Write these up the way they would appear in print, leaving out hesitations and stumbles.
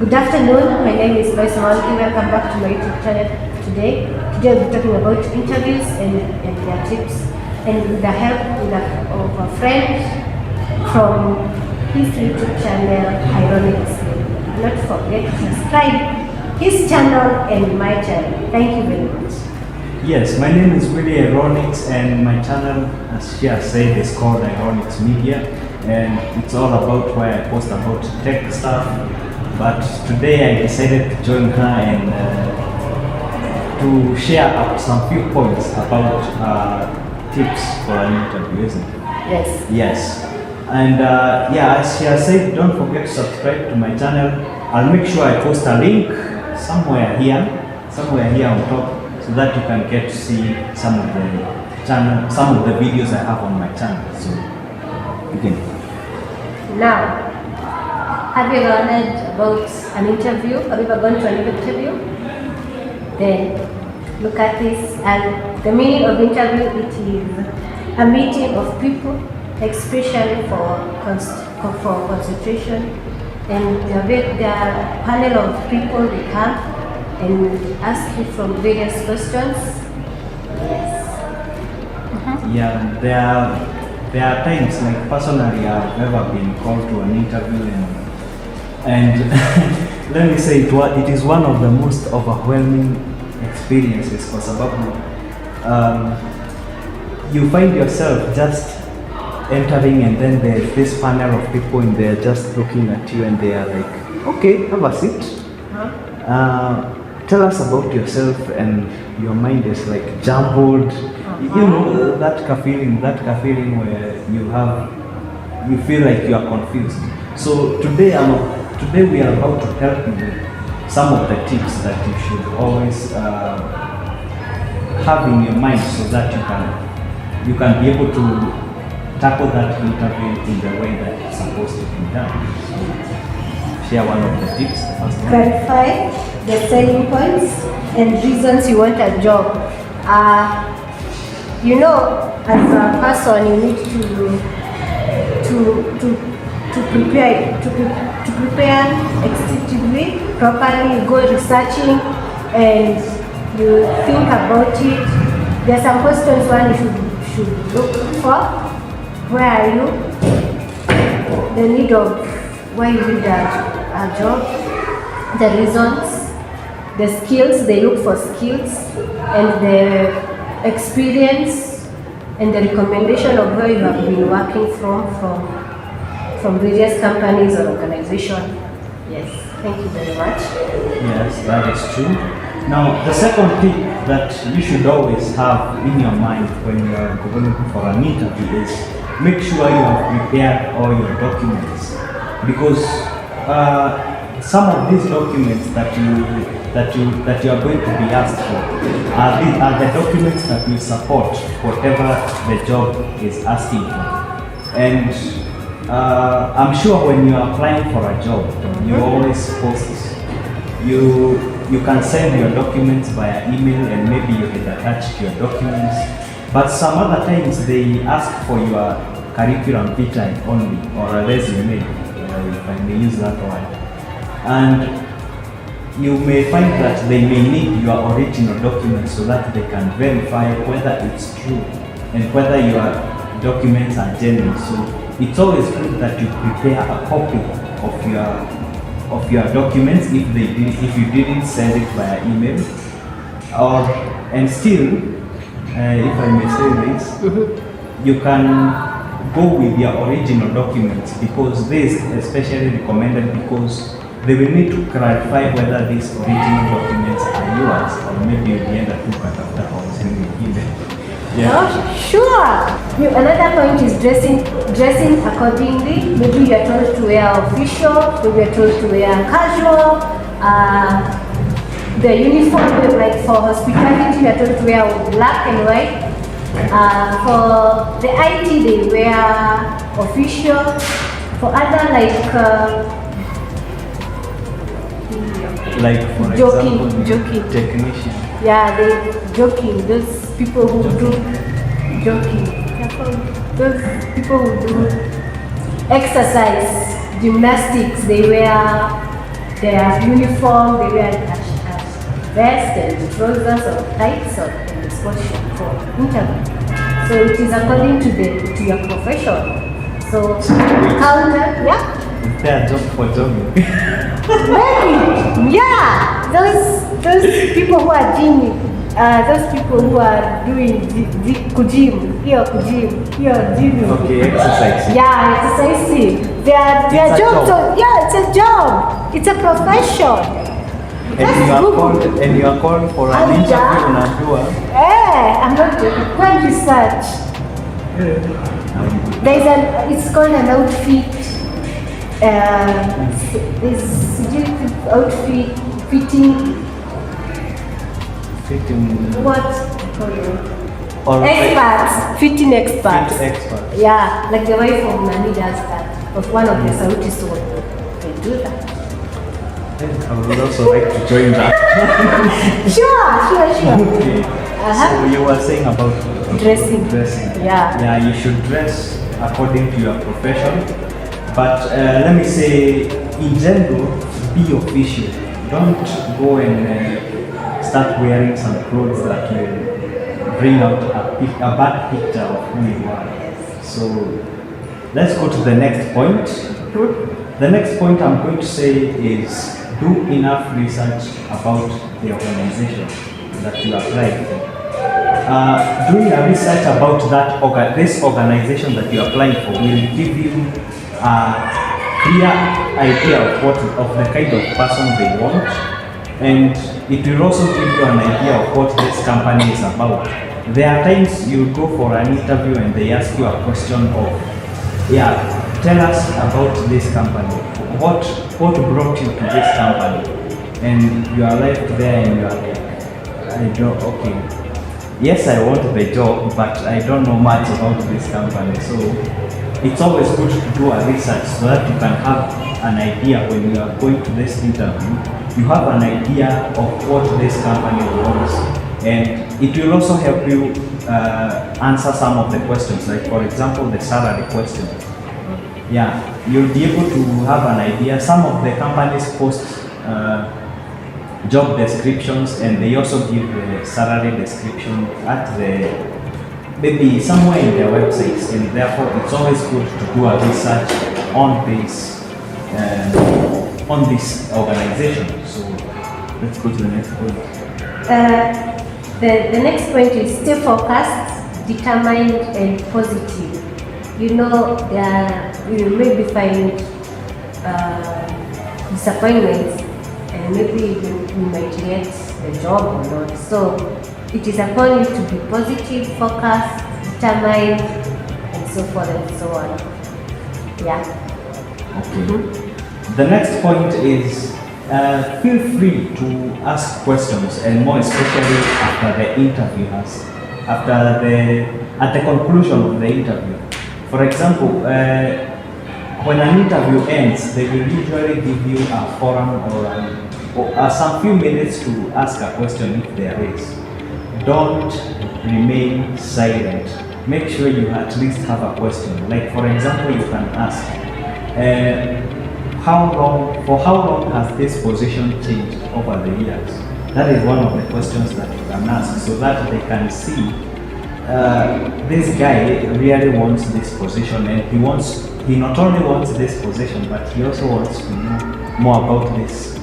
Good afternoon, my name is Loise. Welcome back to my YouTube channel today. Today we'll be talking about interviews and their tips, and with the help of a friend from his YouTube channel, iRONiX. Do not forget to subscribe his channel and my channel. Thank you very much. Yes, my name is Willy iRONiX, and my channel, as she has said, is called iRONiX Media, and it's all about where I post about tech stuff. But today I decided to join her and to share up some few points about tips for an interview, isn't it? Yes. Yes. And as she has said, don't forget to subscribe to my channel. I'll make sure I post a link somewhere here on top, so that you can get to see some of the videos I have on my channel. So begin. Now, have you ever learned about an interview? Have you ever gone to an interview? Then look at this. And the meaning of interview, it is a meeting of people, especially for concentration. And there are a panel of people they come and ask you from various questions. Yes. Yeah, there are times, like personally, I've never been called to an interview, and let me say it is one of the most overwhelming experiences, kwa sababu you find yourself just entering, and then there's this panel of people and they're just looking at you and they are like, okay, have a seat. Tell us about yourself, and your mind is like jumbled. You know, that feeling where you feel like you are confused. So today we are about to help you with some of the tips that you should always have in your mind, so that you can be able to tackle that interview in the way that it's supposed to be done. So share one of the tips. The first one. Clarify the selling points and reasons you want a job. You know, as a person, you need to prepare extensively, properly. You go researching and you think about it. There are some questions one you should look for. Where are you? The need of why you need a job, the reasons, the skills. They look for skills, and the experience, and the recommendation of where you have been working from various companies or organizations. Yes, thank you very much. Yes, that is true. Now, the second tip that you should always have in your mind when you are going for an interview is make sure you have prepared all your documents, because some of these documents that you are going to be asked for are the documents that will support whatever the job is asking for. And I'm sure when you are applying for a job, you always post, you can send your documents via email, and maybe you can attach your documents. But some other times they ask for your curriculum vitae only, or a resume, if I may use that word. And you may find that they may need your original documents so that they can verify whether it's true and whether your documents are genuine. So it's always good that you prepare a copy of your documents if you didn't send it via email. And still, if I may say this, you can go with your original documents, because this is especially recommended because they will need to clarify whether these original documents are yours, or maybe you end up after or sending email. Yeah. Oh, sure. Another point is dressing accordingly. Maybe you are told to wear official, maybe you are told to wear casual. The uniform, like for hospitality, you are told to wear black and white. For the IT, they wear official. For other, like for joking. Technician. Yeah, they joking. Those people who do joking. Those people who do exercise, gymnastics, they wear their uniform, they wear a vest and trousers or tights or and sports shoe for interview. So it is according to your profession. So counter, yeah. Is there a job for jogging? Maybe, yeah. Those people who are gymming, those people who are doing gym, here gymming. Okay, exercise. Yeah, exercising. Their job. So yeah, it's a job. It's a profession. And you are called for an interview on a tour. I'm not joking. Go and research. It's called an outfit. Outfit fitting. What? Experts. Fitting experts. Yeah, like the wife of Nani does that. Of one of the Saudi stores. They do that. I would also like to join that. Sure. Okay. So you were saying about dressing. Yeah, you should dress according to your profession. But let me say, in general, be official. Don't go and start wearing some clothes that will bring out a bad picture of who you are. So let's go to the next point. The next point I'm going to say is do enough research about the organization that you apply for. Doing a research about this organization that you are applying for will give you a clear idea of the kind of person they want, and it will also give you an idea of what this company is about. There are times you go for an interview and they ask you a question of, tell us about this company. What brought you to this company? And you are left there and you are like, yes, I want the job, but I don't know much about this company. So it's always good to do a research so that you can have an idea when you are going to this interview. You have an idea of what this company wants, and it will also help you answer some of the questions, like for example the salary question. You'll be able to have an idea. Some of the companies post job descriptions, and they also give the salary description at maybe somewhere in their websites, and therefore it's always good to do a research on this organization. So let's go to the next point. The next point is stay focused, determined, and positive. You know, you maybe find disappointments, and maybe you might get the job or not. So it is upon you to be positive, focused, determined, and so forth and so on. Okay. The next point is feel free to ask questions, and more especially after the interview at the conclusion of the interview. For example, when an interview ends, they will usually give you a forum or some few minutes to ask a question if there is. Don't remain silent. Make sure you at least have a question. Like for example, you can ask, for how long has this position changed over the years? That is one of the questions that you can ask, so that they can see this guy really wants this position, and he not only wants this position, but he also wants to know more about this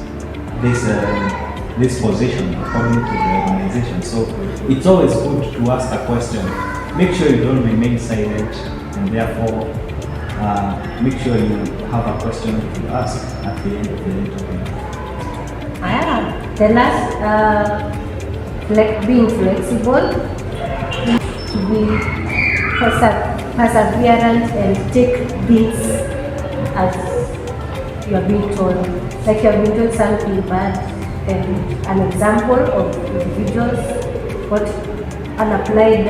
position according to the organization. So it's always good to ask a question. Make sure you don't remain silent, and therefore make sure you have a question to ask at the end of the interview. The last, being flexible, to be perseverant, and take things as you are being told. Like you have been told something bad, and an example of individuals, what an applied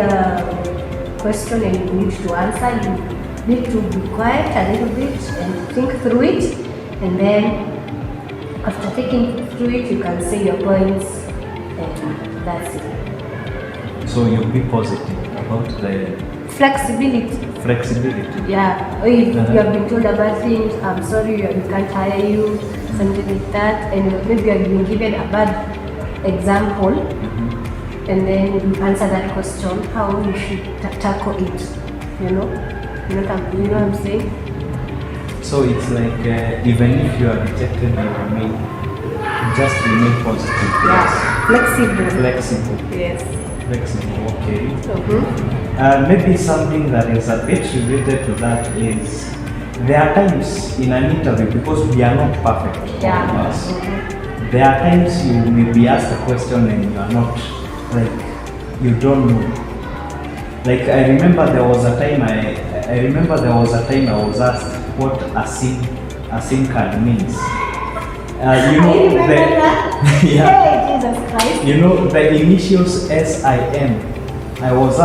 question and you need to answer. You need to be quiet a little bit and think through it, and then after thinking through it, you can say your points, and that's it. So you'll be positive about the flexibility. Flexibility. Yeah, or if you have been told about things, I'm sorry, we can't hire you, something like that, and maybe you have been given a bad example, and then you answer that question, how you should tackle it, you know? You know what I'm saying? So it's like even if you are rejected, you remain just remain positive. Yeah, flexible. Flexible. Yes. Flexible. Okay. Maybe something that is a bit related to that is there are times in an interview, because we are not perfect. Yeah. All of us. There are times you may be asked a question and you are not, like, you don't know. Like I remember there was a time I was asked what a SIM card means. You know, I remember that. yeah. Hey, Jesus Christ. You know the initials SIM. I was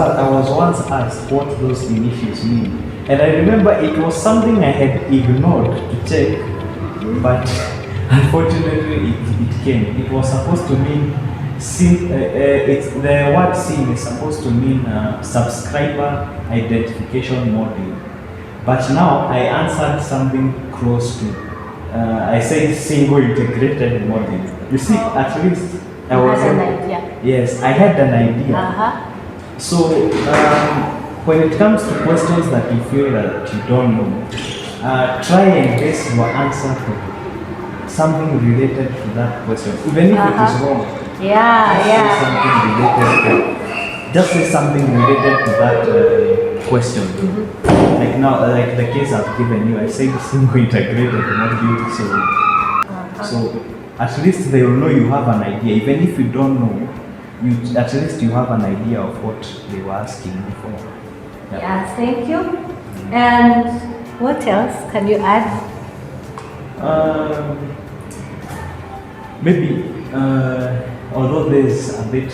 once asked what those initials mean, and I remember it was something I had ignored to check, but unfortunately it came. It was supposed to mean SIM. The word SIM is supposed to mean subscriber identification module. But now I answered something close to. I said single integrated module. You see, at least I was. You had an idea. Yes, I had an idea. So when it comes to questions that you feel that you don't know, try and base your answer to something related to that question, even if it is wrong. Just say something related to that question. Like now, like the case I've given you, I said single integrated module, so at least they will know you have an idea. Even if you don't know, at least you have an idea of what they were asking before. Yeah, thank you. And what else can you add? Maybe although there's a bit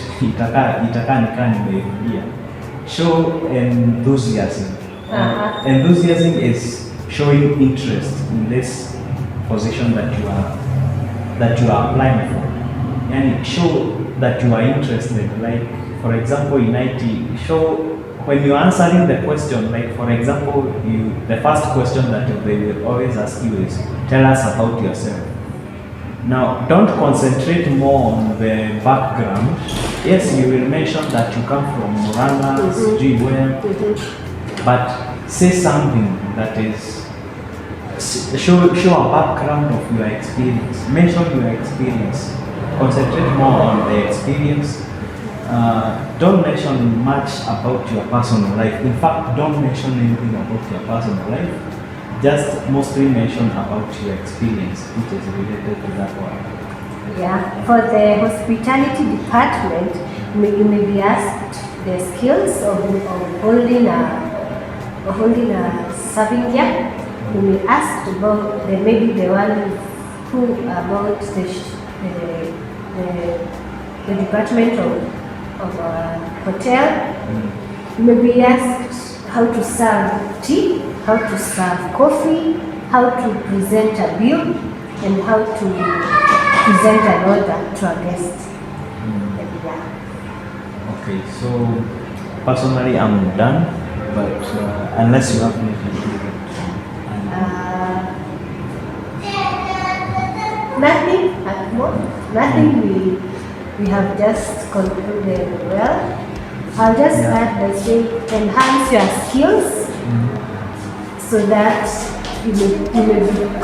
show enthusiasm. Enthusiasm is showing interest in this position that you are applying for, and show that you are interested. Like for example, in IT, show when you're answering the question. Like for example, the first question that they will always ask you is, tell us about yourself. Now, don't concentrate more on the background. Yes, you will mention that you come from Murang'a, but say something that is, show a background of your experience. Mention your experience. Concentrate more on the experience. Don't mention much about your personal life. In fact, don't mention anything about your personal life. Just mostly mention about your experience, which is related to that one. Yeah, for the hospitality department, you may be asked the skills of holding a serving gear. You may be asked about maybe the one who about the department of a hotel. You may be asked how to serve tea, how to serve coffee, how to present a bill, and how to present an order to a guest. Okay, so personally I'm done, but unless you have anything to do. Nothing at more. Nothing. We have just concluded well. I'll just add by saying enhance your skills so that you may be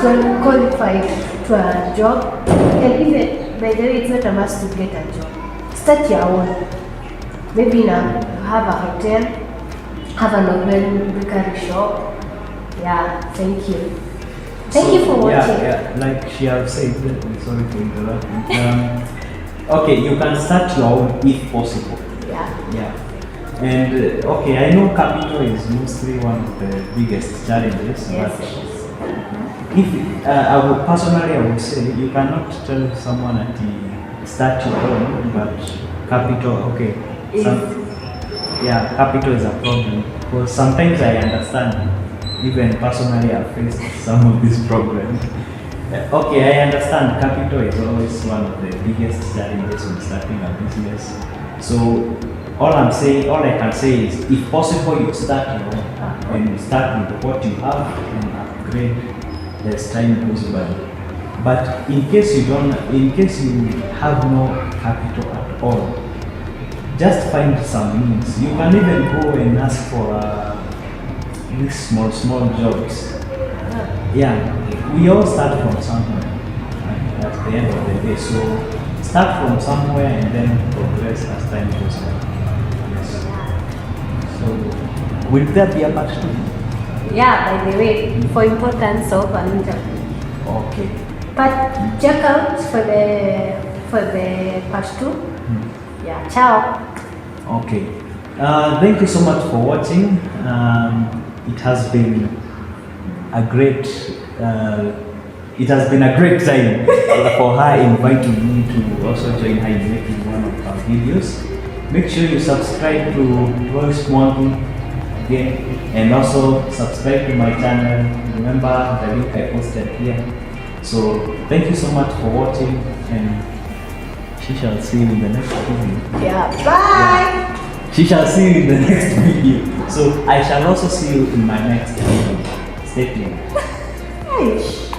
qualified to a job. And even, by the way, it's not a must to get a job. Start your own. Maybe now have a hotel, have a novel bakery shop. Yeah, thank you. Thank you for watching. Yeah, like she has said, sorry to interrupt you. Okay, you can start your own if possible. Yeah. And okay, I know capital is mostly one of the biggest challenges, but if I would say you cannot tell someone that start your own, but capital, okay. Capital is a problem, because sometimes I understand. Even personally, I faced some of these problems. Okay, I understand capital is always one of the biggest challenges when starting a business. So all I can say is, if possible, you start alone and you start with what you have and upgrade as time goes by. But in case you have no capital at all, just find some means. You can even go and ask for these small jobs. Yeah, we all start from somewhere at the end of the day. So start from somewhere and then progress as time goes on. Yes. So will there be a part 2? Yeah, by the way, for importance of an interview. Okay. But check out for the part 2. Yeah, ciao. Okay. Thank you so much for watching. It has been a great time for her inviting me to also join her in making one of our videos. Make sure you subscribe to Loise again, and also subscribe to my channel. Remember the link I posted here. So thank you so much for watching, and she shall see you in the next video. Yeah, bye. Yeah. She shall see you in the next video. So I shall also see you in my next video. Stay tuned. Eish.